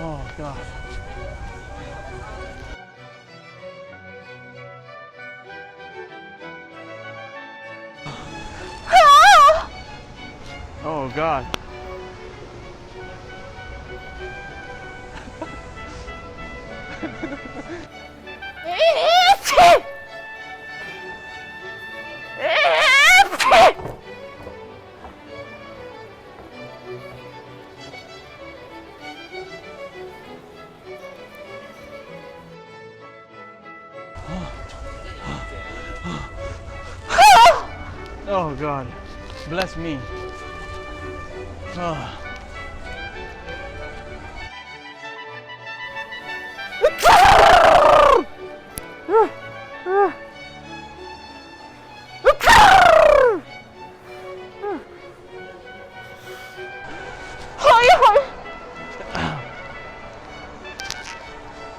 Oh God. Oh God. Oh God. Oh God, bless me. Oh.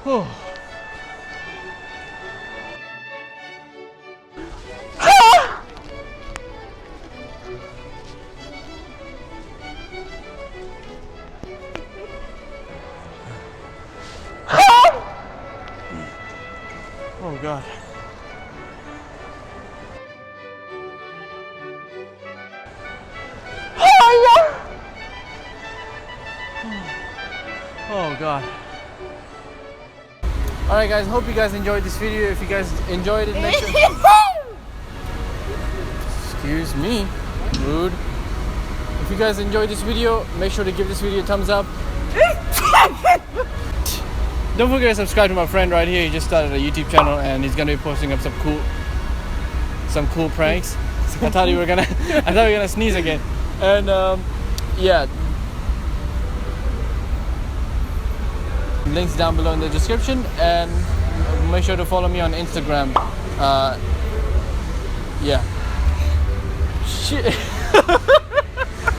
Oh. Oh God. Oh God. Alright guys, hope you guys enjoyed this video. If you guys enjoyed it, make sure... Excuse me, rude. If you guys enjoyed this video, make sure to give this video a thumbs up. Don't forget to subscribe to my friend right here. He just started a YouTube channel and he's gonna be posting up some cool pranks. I thought we were gonna sneeze again. And yeah. Links down below in the description, and make sure to follow me on Instagram. Yeah. Shit.